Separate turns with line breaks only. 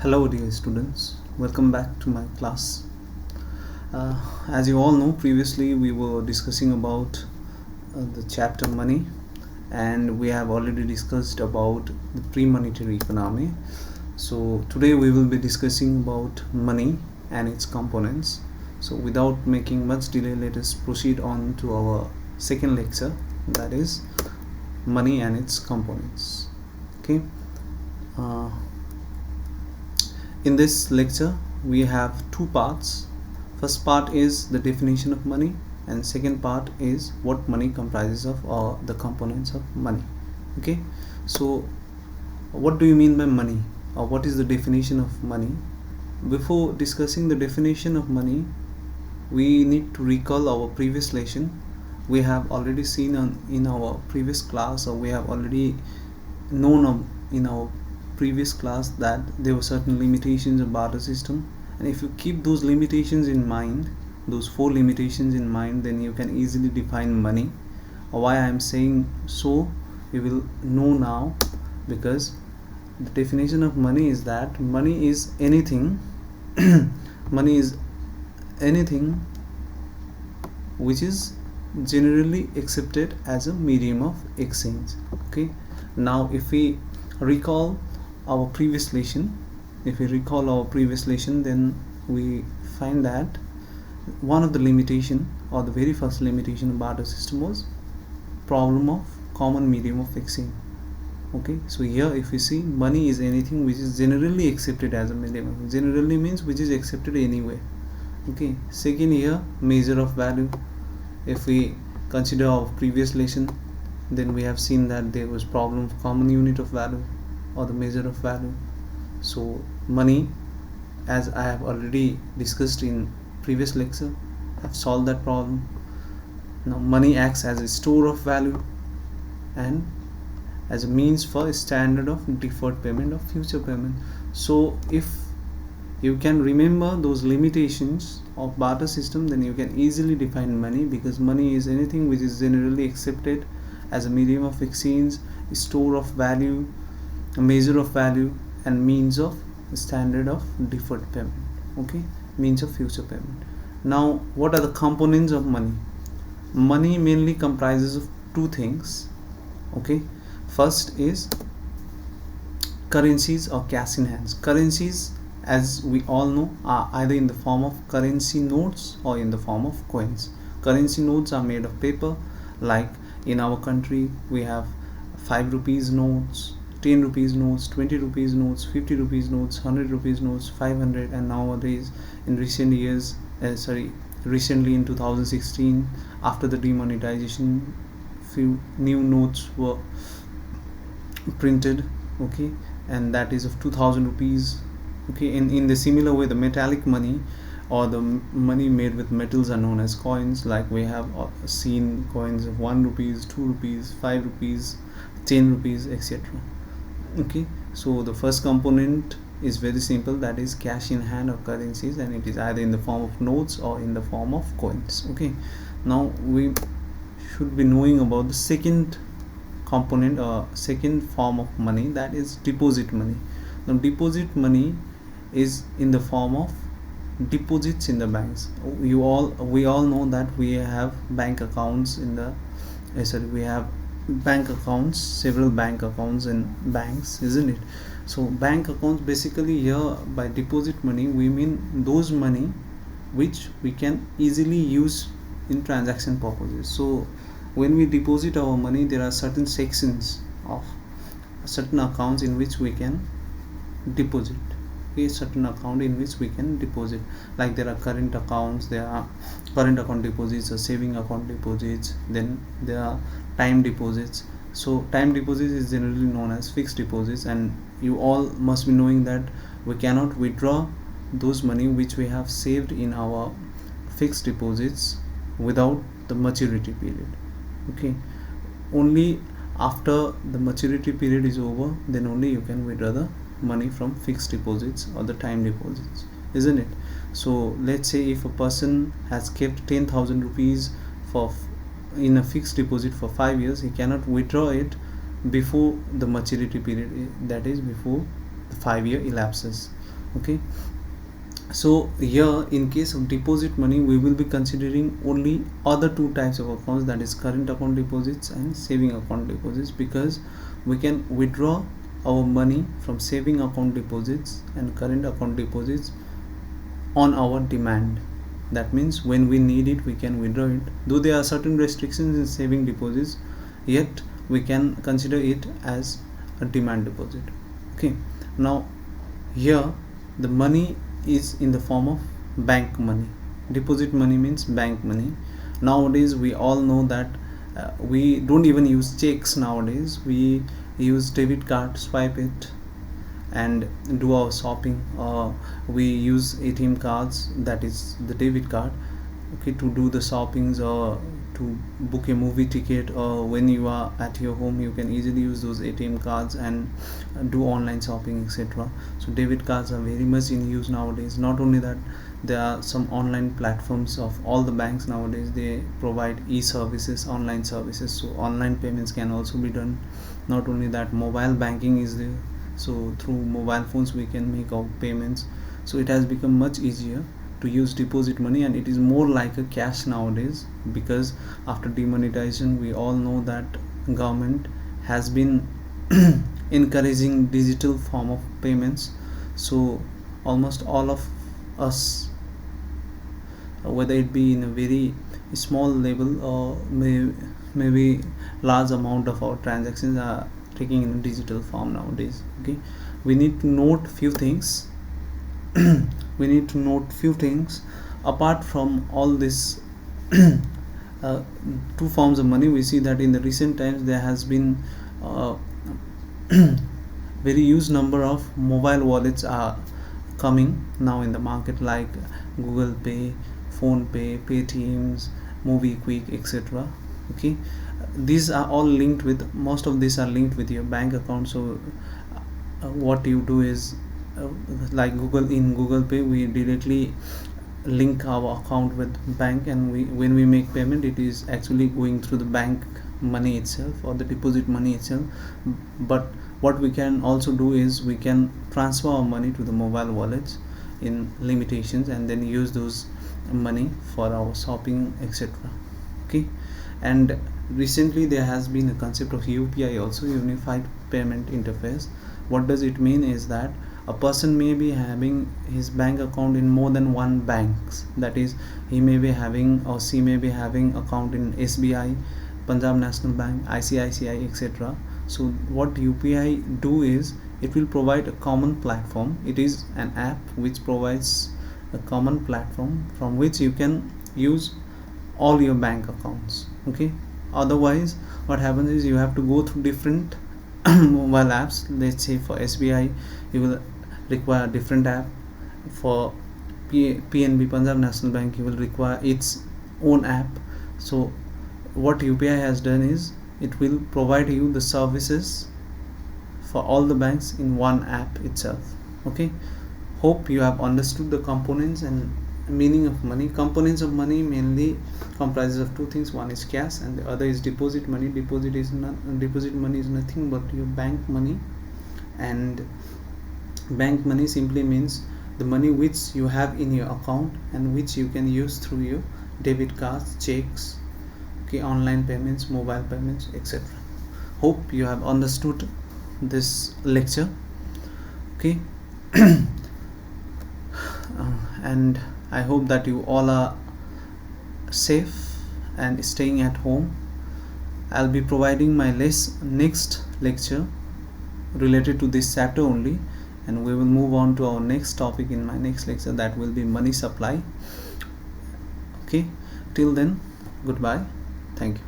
Hello dear students, welcome back to my class. As you all know, previously we were discussing about the chapter money, and we have already discussed about the pre-monetary economy. So today we will be discussing about money and its components. So without making much delay, let us proceed on to our second lecture, that is money and its components. Okay. In this lecture we have two parts. First part is the definition of money, and second part is what money comprises of, or the components of money. Okay, so what do you mean by money, or what is the definition of money? Before discussing the definition of money, we need to recall our previous lesson. We have already seen in our previous class, or we have already known in our previous class that there were certain limitations of barter system, and if you keep those limitations in mind, those four limitations in mind, then you can easily define money. Why I am saying so, you will know now, because the definition of money is that money is anything money is anything which is generally accepted as a medium of exchange. Okay, now if we recall our previous lesson, then we find that one of the limitation, or the very first limitation of barter system, was problem of common medium of exchange. Okay, so here if you see, money is anything which is generally accepted as a medium. Generally means which is accepted anyway. Okay, second, here measure of value. If we consider our previous lesson, then we have seen that there was problem of common unit of value, or the measure of value. So money, as I have already discussed in previous lecture, have solved that problem. Now money acts as a store of value and as a means for a standard of deferred payment of future payment. So if you can remember those limitations of barter system, then you can easily define money, because money is anything which is generally accepted as a medium of exchange, a store of value, a measure of value, and means of standard of deferred payment. Okay, means of future payment. Now what are the components of money? Money mainly comprises of two things. Okay, first is currencies or cash in hands. Currencies, as we all know, are either in the form of currency notes or in the form of coins. Currency notes are made of paper, like in our country we have 5 rupees notes, 10 rupees notes, 20 rupees notes, 50 rupees notes, 100 rupees notes, 500, and nowadays in recent years, recently in 2016, after the demonetization, few new notes were printed. Okay, and that is of 2000 rupees. Okay, in the similar way, the metallic money, or the money made with metals, are known as coins. Like we have seen coins of 1 rupees, 2 rupees, 5 rupees, 10 rupees, etc. Okay, so the first component is very simple, that is cash in hand or currencies, and it is either in the form of notes or in the form of coins. Okay, now we should be knowing about the second component, or second form of money, that is deposit money. Now deposit money is in the form of deposits in the banks. We all know that we have bank accounts in the we have bank accounts, several bank accounts in banks, isn't it? So bank accounts, basically here by deposit money we mean those money which we can easily use in transaction purposes. So when we deposit our money, there are certain sections of certain accounts in which we can deposit. A certain account in which we can deposit, like there are current accounts, there are current account deposits, or saving account deposits, then there are time deposits. So time deposits is generally known as fixed deposits, and you all must be knowing that we cannot withdraw those money which we have saved in our fixed deposits without the maturity period. Okay, only after the maturity period is over, then only you can withdraw the money from fixed deposits or the time deposits, isn't it? So let's say if a person has kept 10,000 rupees in a fixed deposit for 5 years, he cannot withdraw it before the maturity period, that is before the 5 year elapses. Okay, so here in case of deposit money, we will be considering only other two types of accounts, that is current account deposits and saving account deposits, because we can withdraw our money from saving account deposits and current account deposits on our demand. That means when we need it, we can withdraw it. Though there are certain restrictions in saving deposits, yet we can consider it as a demand deposit. Okay, now here the money is in the form of bank money. Deposit money means bank money. Nowadays we all know that we don't even use checks. Nowadays we use debit card, swipe it and do our shopping. We use ATM cards, that is the debit card, okay, to do the shoppings or to book a movie ticket, or when you are at your home you can easily use those ATM cards and do online shopping, etc. So debit cards are very much in use nowadays. Not only that, there are some online platforms of all the banks nowadays, they provide e-services, online services, so online payments can also be done. Not only that, mobile banking is there, so through mobile phones we can make our payments. So it has become much easier to use deposit money, and it is more like a cash nowadays, because after demonetization we all know that government has been encouraging digital form of payments. So almost all of us, whether it be in a very small level or maybe large amount of our transactions, are taking in a digital form nowadays. Okay, we need to note few things. We need to note few things apart from all this. uh, Two forms of money, we see that in the recent times there has been very huge number of mobile wallets are coming now in the market, like Google Pay, Phone Pay, Paytms, MobiQuick, etc. Okay, these are all linked with, most of these are linked with your bank account. So what you do is, like Google Pay, we directly link our account with bank, and when we make payment, it is actually going through the bank money itself or the deposit money itself. But what we can also do is we can transfer our money to the mobile wallets in limitations, and then use those money for our shopping, etc. Okay, and recently there has been a concept of UPI also, unified payment interface. What does it mean is that a person may be having his bank account in more than one banks, that is, he may be having, or she may be having account in SBI, Punjab National Bank, ICICI, etc. So what UPI do is, it will provide a common platform. It is an app which provides a common platform from which you can use all your bank accounts. Okay, otherwise what happens is you have to go through different mobile apps. Let's say for SBI you will require a different app. For PNB, Punjab National Bank, you will require its own app. So what UPI has done is, it will provide you the services for all the banks in one app itself. Okay, hope you have understood the components and meaning of money. Components of money mainly comprises of two things. One is cash and the other is deposit money. Deposit money is nothing but your bank money, and bank money simply means the money which you have in your account and which you can use through your debit cards, checks, okay, online payments, mobile payments, etc. Hope you have understood this lecture. Okay, and I hope that you all are safe and staying at home. I'll be providing my next lecture related to this chapter only, and we will move on to our next topic in my next lecture, that will be money supply. Okay, till then, goodbye, thank you.